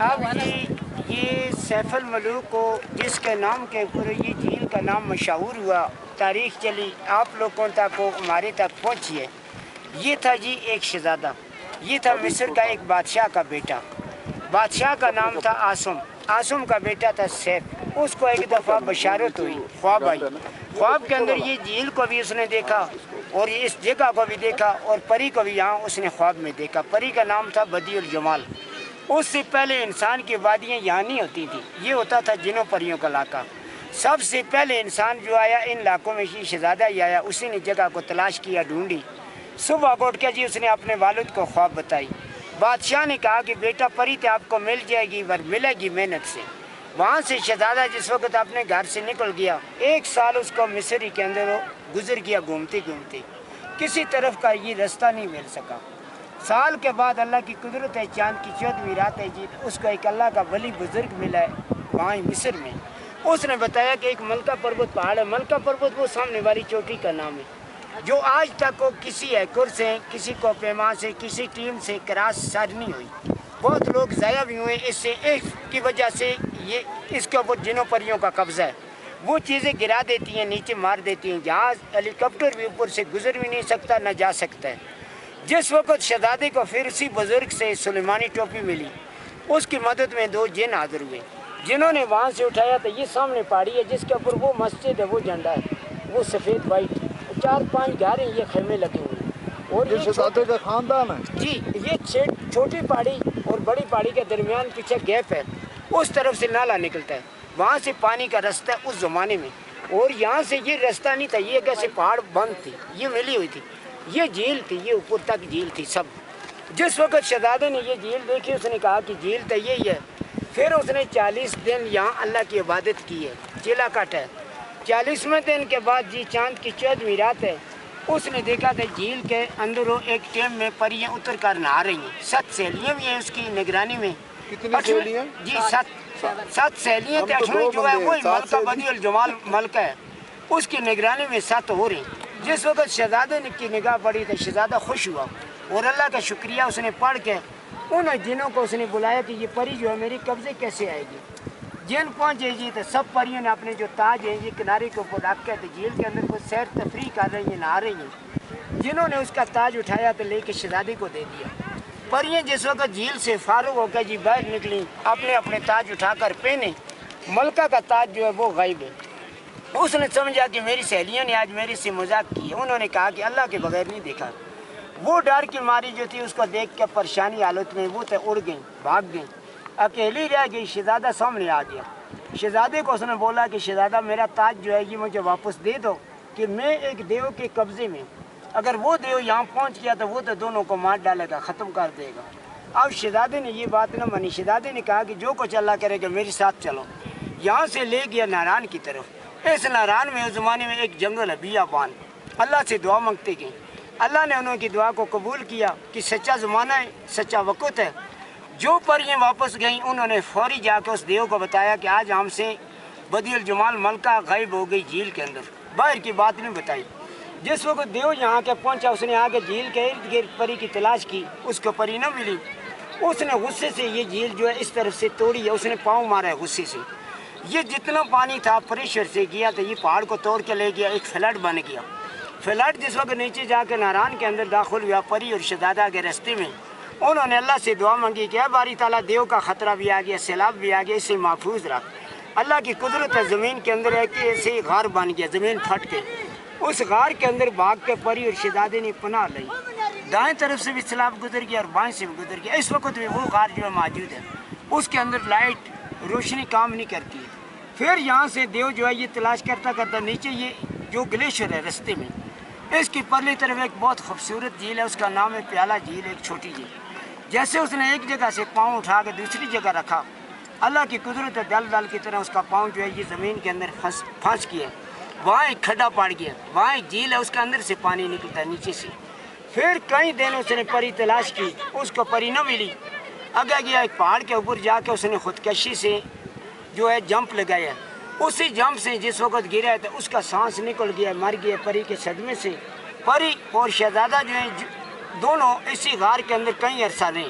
اب یہ سیف الملوک کو جس کے نام کے اوپر یہ جھیل کا نام مشہور ہوا، تاریخ چلی آپ لوگوں تک ہمارے تک پہنچی ہے۔ یہ تھا جی ایک شہزادہ، یہ تھا مصر کا ایک بادشاہ کا بیٹا، بادشاہ کا نام تھا آسم کا بیٹا تھا سیف۔ اس کو ایک دفعہ بشارت ہوئی، خواب آئی، خواب کے اندر یہ جھیل کو بھی اس نے دیکھا اور اس جگہ کو بھی دیکھا اور پری کو بھی یہاں اس نے خواب میں دیکھا۔ پری کا نام تھا بدیع الجمال۔ اس سے پہلے انسان کی وادیاں یہاں نہیں ہوتی تھی، یہ ہوتا تھا جنوں پریوں کا علاقہ۔ سب سے پہلے انسان جو آیا ان علاقوں میں یہ شہزادہ ہی آیا، اسی نے جگہ کو تلاش کیا، ڈھونڈی۔ صبح اٹھ کے جی اس نے اپنے والد کو خواب بتائی۔ بادشاہ نے کہا کہ بیٹا پری تو آپ کو مل جائے گی پر ملے گی محنت سے۔ وہاں سے شہزادہ جس وقت اپنے گھر سے نکل گیا، 1 سال اس کو مصر کے اندر گزر گیا گھومتے گھومتے، کسی طرف کا یہ رستہ نہیں مل سکا۔ سال کے بعد اللہ کی قدرت ہے، چاند کی 14ویں رات ہے جی، اس کو ایک اللہ کا ولی بزرگ ملا ہے وہاں مصر میں۔ اس نے بتایا کہ ایک ملکہ پروت پہاڑ ہے، ملکہ پروت وہ سامنے والی چوٹی کا نام ہے، جو آج تک وہ کسی ایکر سے، کسی کو پیما سے، کسی ٹیم سے کراس سر نہیں ہوئی۔ بہت لوگ ضائع بھی ہوئے اس سے، ایک کی وجہ سے یہ اس کے اوپر جنوں پریوں کا قبضہ ہے، وہ چیزیں گرا دیتی ہیں، نیچے مار دیتی ہیں، جہاز ہیلی کاپٹر بھی اوپر سے گزر بھی نہیں سکتا، نہ جا سکتا ہے۔ جس وقت شہزادے کو پھر اسی بزرگ سے سلیمانی ٹوپی ملی، اس کی مدد میں 2 جن حاضر ہوئے، جنہوں نے وہاں سے اٹھایا تو یہ سامنے پہاڑی ہے جس کے اوپر وہ مسجد ہے، وہ جھنڈا ہے، وہ سفید وائٹ، 4-5 گھر ہیں، یہ خیمے لگے ہوئے ہیں، اور یہ شہزادے کا خاندان ہے جی۔ یہ چھوٹی پہاڑی اور بڑی پہاڑی کے درمیان پیچھے گیپ ہے، اس طرف سے نالا نکلتا ہے، وہاں سے پانی کا رستہ ہے اس زمانے میں، اور یہاں سے یہ رستہ نہیں تھا، یہ کیسے پہاڑ بند تھی، یہ ملی ہوئی تھی، یہ جھیل تھی، یہ اوپر تک جھیل تھی سب۔ جس وقت شہزادے نے یہ جھیل دیکھی، اس نے کہا کہ جھیل تو یہی ہے۔ پھر اس نے 40 دن یہاں اللہ کی عبادت کی ہے، چلا کٹ ہے۔ 40ویں دن کے بعد جی چاند کی 14ویں رات ہے، اس نے دیکھا کہ جھیل کے اندر ایک ٹیم میں پریاں اتر کر نہا رہی ہیں، 7 سہیلیاں بھی ہیں اس کی نگرانی میں۔ کتنی سہیلیاں جی 7 سہیلیاں تھے، 8ویں جو ہے وہی ملکہ بدیع الجمال ملکہ ہے، اس کی نگرانی میں 7 ہو رہی۔ جس وقت شہزادے کی نگاہ پڑی تو شہزادہ خوش ہوا اور اللہ کا شکریہ اس نے پڑھ کے ان جنوں کو اس نے بلایا کہ یہ پری جو ہے میری قبضے کیسے آئے گی۔ جن پہنچے جی تو سب پریوں نے اپنے جو تاج ہیں یہ کنارے کے اوپر رکھ کے تو جھیل کے اندر کوئی سیر تفریح کر رہی ہیں، نہا رہی ہیں۔ جنہوں نے اس کا تاج اٹھایا تو لے کے شہزادے کو دے دیا۔ پریاں جس وقت جھیل سے فارغ ہو کے جی باہر نکلی، اپنے اپنے تاج اٹھا کر پہنے، ملکہ کا تاج جو ہے وہ غائب ہے۔ اس نے سمجھا کہ میری سہیلیوں نے آج میرے سے مذاق کی ہے، انہوں نے کہا کہ اللہ کے بغیر نہیں دیکھا۔ وہ ڈر کی ماری جو تھی اس کو دیکھ کے پریشانی حالت میں وہ تو اڑ گئیں، بھاگ گئیں، اکیلی رہ گئی۔ شہزادہ سامنے آ گیا، شہزادے کو اس نے بولا کہ شہزادہ میرا تاج جو ہے یہ مجھے واپس دے دو، کہ میں ایک دیو کے قبضے میں، اگر وہ دیو یہاں پہنچ گیا تو وہ تو دونوں کو مار ڈالے گا، ختم کر دے گا۔ اب شہزادے نے یہ بات نہ مانی، شہزادے نے کہا کہ جو کچھ اللہ کرے گا میرے ساتھ چلو۔ یہاں سے لے گیا ناران کی طرف۔ اس ناران میں اس زمانے میں ایک جنگل ہے بیابان، اللہ سے دعا مانگتے گئے، اللہ نے انہوں کی دعا کو قبول کیا کہ سچا زمانہ ہے، سچا وقت ہے۔ جو پریاں واپس گئیں انہوں نے فوری جا کے اس دیو کو بتایا کہ آج ہم سے بدیع الجمال ملکہ غائب ہو گئی جھیل کے اندر، باہر کی بات نہیں بتائی۔ جس وقت دیو یہاں کے پہنچا اس نے آ کے جھیل کے ارد گرد پری کی تلاش کی، اس کو پری نہ ملی۔ اس نے غصے سے یہ جھیل جو ہے اس طرف سے توڑی ہے، اس نے پاؤں مارا ہے غصے سے۔ یہ جتنا پانی تھا پریشر سے گیا تو یہ پہاڑ کو توڑ کے لے گیا، ایک فلڈ بن گیا۔ فلڈ جس وقت نیچے جا کے ناران کے اندر داخل ہوا، پری اور شہزادہ کے راستے میں انہوں نے اللہ سے دعا مانگی کہ اے باری تعالیٰ دیو کا خطرہ بھی آ گیا، سیلاب بھی آ گیا، اسے محفوظ رکھ۔ اللہ کی قدرت ہے، زمین کے اندر ہے کہ ایسے ہی غار بن گیا، زمین پھٹ کے اس غار کے اندر بھاگ کے پری اور شہزادے نے پناہ لی۔ دائیں طرف سے بھی سیلاب گزر گیا اور بائیں سے بھی گزر گیا۔ اس وقت بھی وہ غار جو ہے موجود ہے، اس کے اندر لائٹ روشنی کام نہیں کرتی ہے۔ پھر یہاں سے دیو جو ہے یہ تلاش کرتا کرتا نیچے یہ جو گلیشیر ہے رستے میں، اس کی پرلی طرف ایک بہت خوبصورت جھیل ہے، اس کا نام ہے پیالہ جھیل، ایک چھوٹی جھیل۔ جیسے اس نے ایک جگہ سے پاؤں اٹھا کے دوسری جگہ رکھا، اللہ کی قدرت ہے، دل دل کی طرح اس کا پاؤں جو ہے یہ زمین کے اندر پھنس گیا، وہاں ایک کھڈا پڑ گیا، وہاں ایک جھیل ہے، اس کے اندر سے پانی نکلتا ہے نیچے سے۔ پھر کئی دن اس نے پری تلاش کی، اس کو پری نہ ملی۔ آگے گیا ایک پہاڑ کے اوپر جا کے اس نے خودکشی سے جو ہے جمپ لگایا، اسی جمپ سے جس وقت گرا ہے تو اس کا سانس نکل گیا، مر گیا پری کے صدمے سے۔ پری اور شہزادہ جو ہیں دونوں اسی غار کے اندر کئی عرصہ رہے۔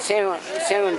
70।